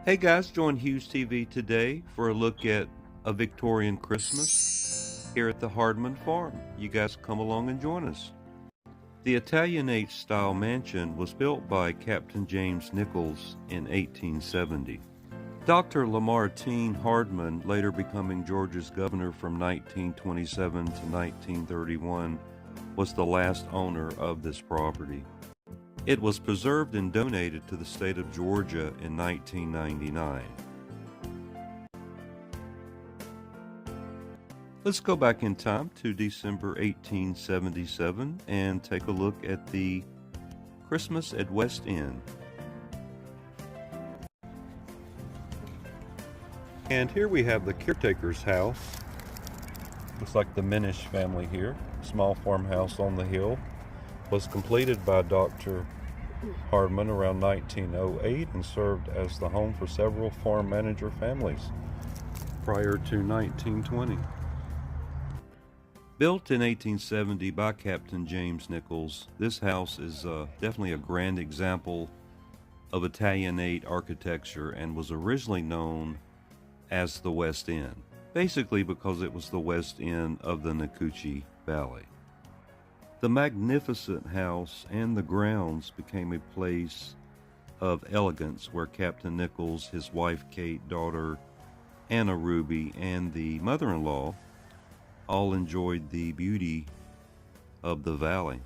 Hey guys, join Hughes TV today for a look at a Victorian Christmas here at the Hardman farm. You guys come along and join us. The Italianate style mansion was built by Captain James Nichols in 1870. Dr. Lamartine Hardman, later becoming Georgia's governor from 1927 to 1931, was the last owner of this property. It was preserved and donated to the state of Georgia in 1999. Let's go back in time to December 1877 and take a look at the Christmas at West End. And here we have the caretaker's house. Looks like the Minish family here. Small farmhouse on the hill. Was completed by Dr. Hardman around 1908 and served as the home for several farm manager families prior to 1920. Built in 1870 by Captain James Nichols, this house is definitely a grand example of Italianate architecture and was originally known as the West End, basically because it was the west end of the Nacoochee Valley. The magnificent house and the grounds became a place of elegance where Captain Nichols, his wife Kate, daughter Anna Ruby, and the mother-in-law all enjoyed the beauty of the valley.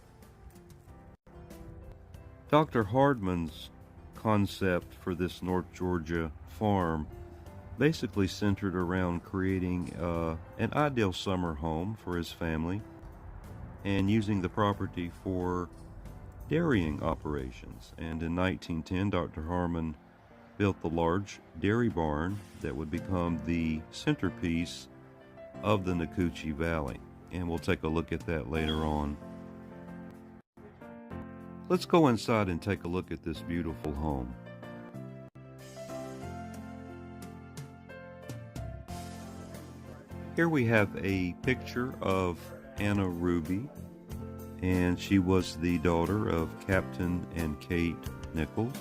Dr. Hardman's concept for this North Georgia farm basically centered around creating an ideal summer home for his family and using the property for dairying operations. And in 1910, Dr. Hardman built the large dairy barn that would become the centerpiece of the Nacoochee Valley. And we'll take a look at that later on. Let's go inside and take a look at this beautiful home. Here we have a picture of Anna Ruby, and she was the daughter of Captain and Kate Nichols.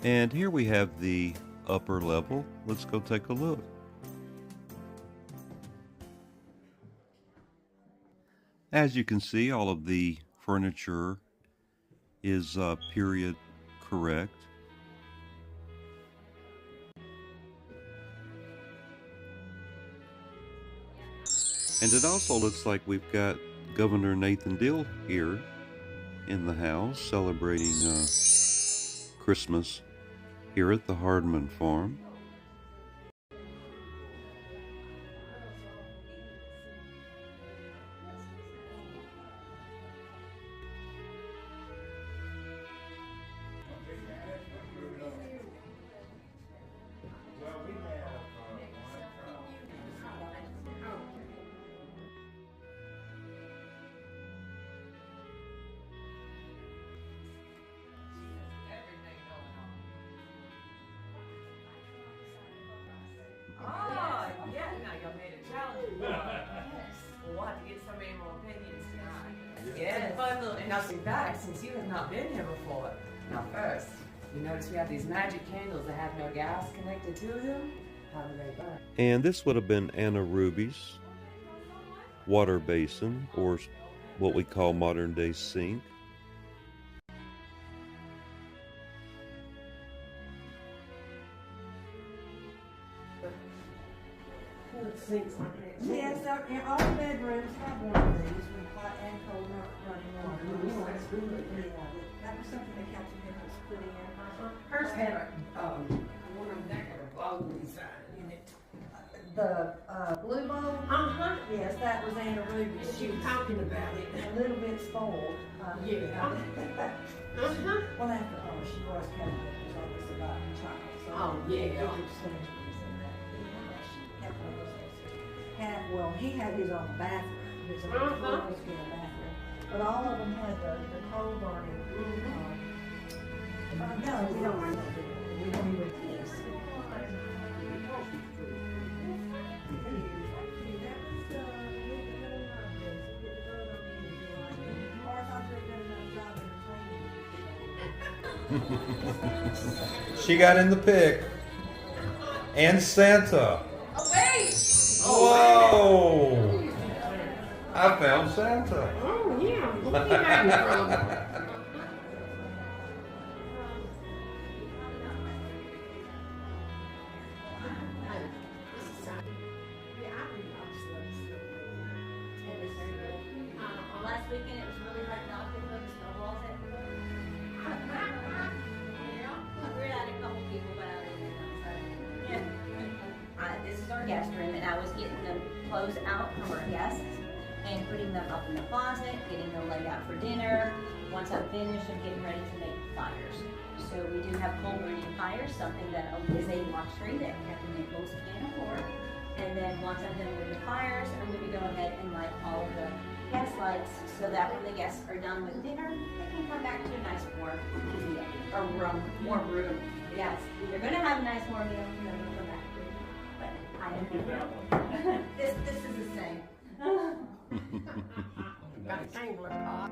And here we have the upper level. Let's go take a look. As you can see, all of the furniture is period correct. And it also looks like we've got Governor Nathan Dill here in the house celebrating Christmas here at the Hardman farm. We'll have to get some animal opinions tonight. Yes. Fun little, and now back, since you have not been here before. Now first, you notice we have these magic candles that have no gas connected to them. How do they burn? And this would have been Anna Ruby's water basin, or what we call modern day sink. Sinks like that. Yes, in all the bedrooms have one of these with hot and cold running water. That's good. Yeah, that was something that Captain Nichols put in. Hers had one of them had a bowl inside in it. The blue bowl? Yes, that was Anna Ruby's. She was talking about it. A little bit spoiled. Yeah. Well, after all, she was Captain Nichols, always about the child. So yeah. Well, he had his own bathroom, his own full-scale bathroom, but all of them had the coal burning. No, we don't do it. We don't even kiss. Or if I She got in the pic. And Santa. Oh, wait! Whoa! I found Santa. Oh, yeah. Where did you get him from? Last weekend it was really hard not to put snowballs everywhere. We had a couple people, but I didn't know. This is our guest room, and I was getting the clothes out from our guests and putting them up in the closet, getting them laid out for dinner. Once I'm finished, I'm getting ready to make fires. So we do have coal burning fires, something that is a luxury that Captain Nichols can't afford. And then once I'm done with the fires, I'm going to go ahead and light all the gas lights so that when the guests are done with dinner, they can come back to a nice warm meal, or warm room. Yes, they're going to have a nice warm meal and then they'll come back to it. But I am this is the same. Got a angler pot.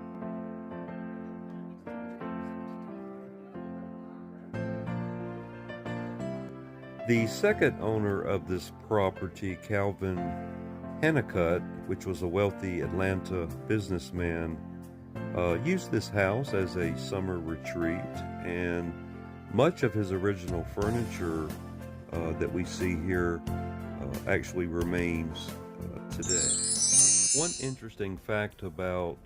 The second owner of this property, Calvin Hennicutt, which was a wealthy Atlanta businessman, used this house as a summer retreat, and much of his original furniture that we see here actually remains today. One interesting fact about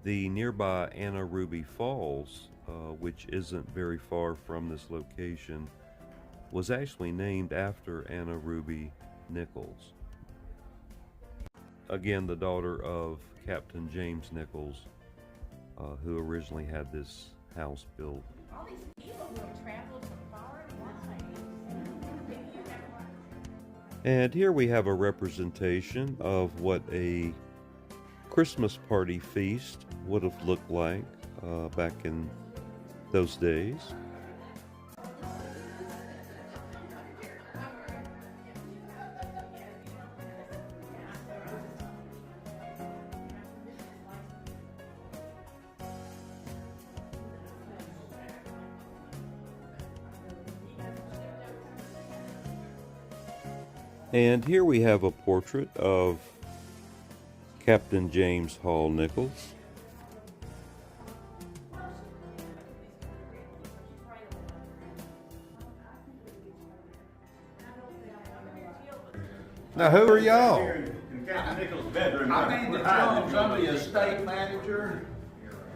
the nearby Anna Ruby Falls, which isn't very far from this location, was actually named after Anna Ruby Nichols. Again, the daughter of Captain James Nichols, who originally had this house built. All these people who have traveled from far and wide. And here we have a representation of what a Christmas party feast would have looked like back in those days. And here we have a portrait of Captain James Hall Nichols. Now, who are y'all? In Captain Nichols' bedroom. I mean, I'm the estate manager.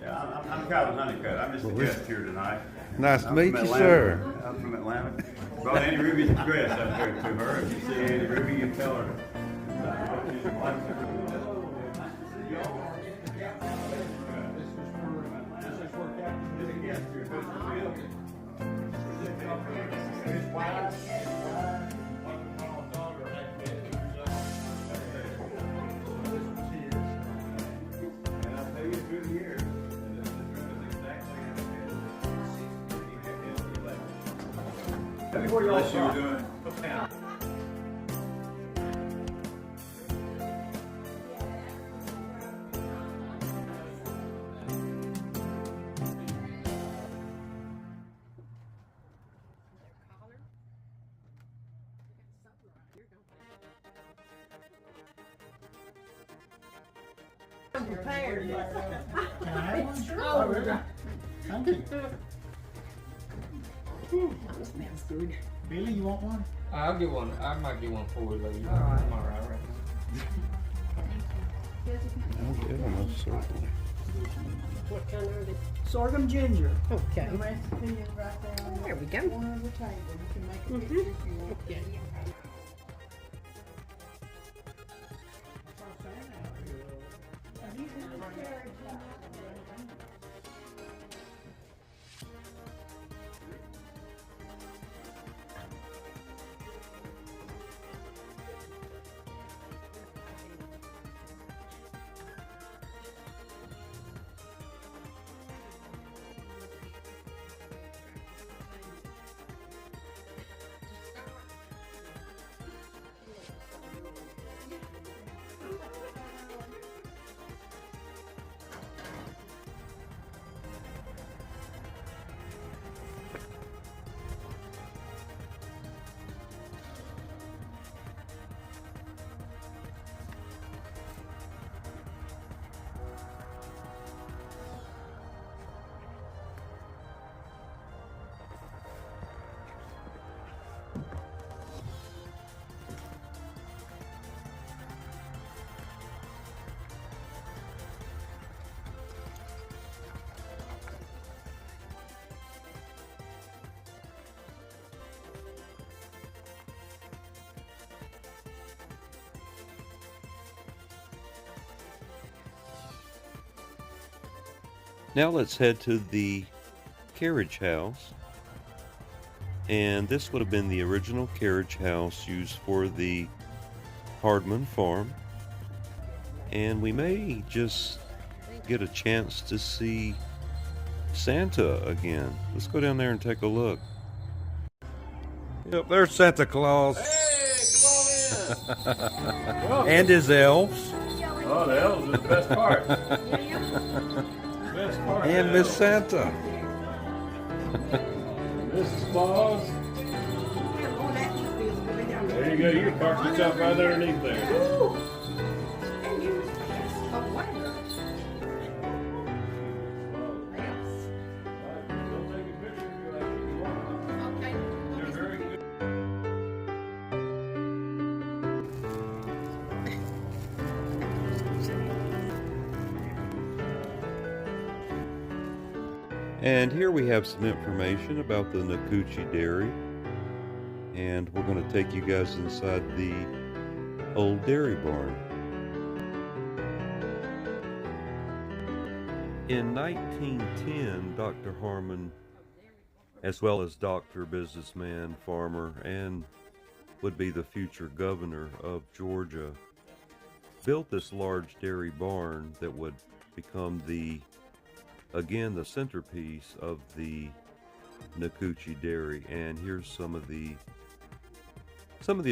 Yeah, I'm Calvin Honeycutt. I'm just a guest here tonight. Nice to I'm meet from you, Atlanta. sir. I'm from Atlanta. Brought Annie Ruby's dress up here to her. If you see Annie Ruby, you tell her. Before you all start doing. I'm prepared. Can I have one? Sure. Oh, Yeah. Thank you. that smells good. Billy, you want one? I'll get one. I might get one for you later. All right. I'm all right right What kind are they? Sorghum ginger. Okay. The recipe is right there on There we go. one of the table. You can make a picture if you want. Okay. Have you been to carriage? Now let's head to the carriage house. And this would have been the original carriage house used for the Hardman farm. And we may just get a chance to see Santa again. Let's go down there and take a look. Yep, there's Santa Claus. Hey, come on in. And his elves. Oh, the elves is the best part. Best part. And Miss Santa. Mrs. Claus. There you go. You can park yourself right underneath there. And here we have some information about the Nacoochee Dairy. And we're going to take you guys inside the old dairy barn. In 1910, Dr. Hardman, as well as doctor, businessman, farmer, and would be the future governor of Georgia, built this large dairy barn that would become the centerpiece of the Nacoochee Dairy. And here's some of the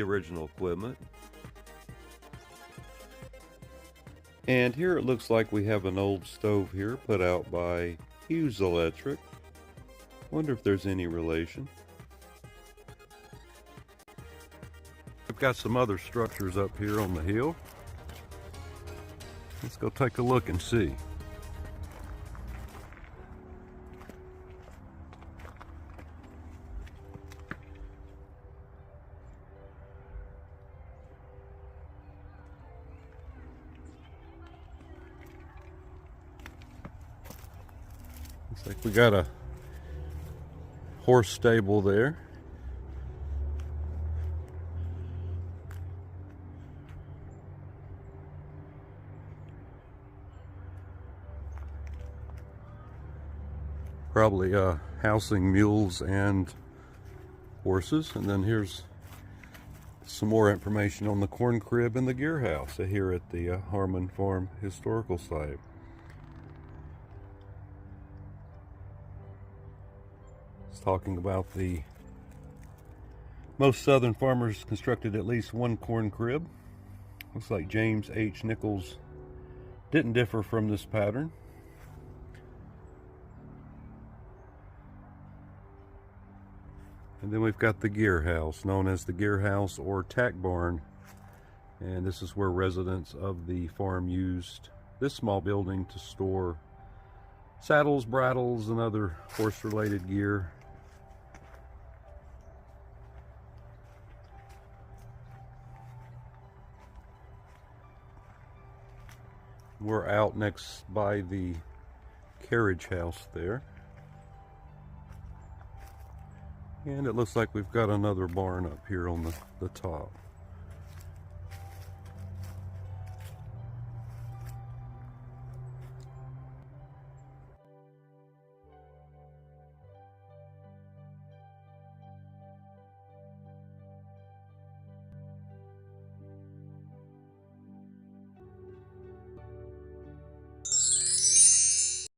original equipment. And here it looks like we have an old stove here put out by HUGHES Electric. Wonder if there's any relation. We've got some other structures up here on the hill. Let's go take a look and see. Looks like we got a horse stable there. Probably housing mules and horses. And then here's some more information on the corn crib and the gear house here at the Hardman Farm Historical Site. It's talking about most southern farmers constructed at least one corn crib. Looks like James H. Nichols didn't differ from this pattern. And then we've got the gear house, known as the gear house or tack barn. And this is where residents of the farm used this small building to store saddles, bridles, and other horse-related gear. We're out next by the carriage house there. And it looks like we've got another barn up here on the top.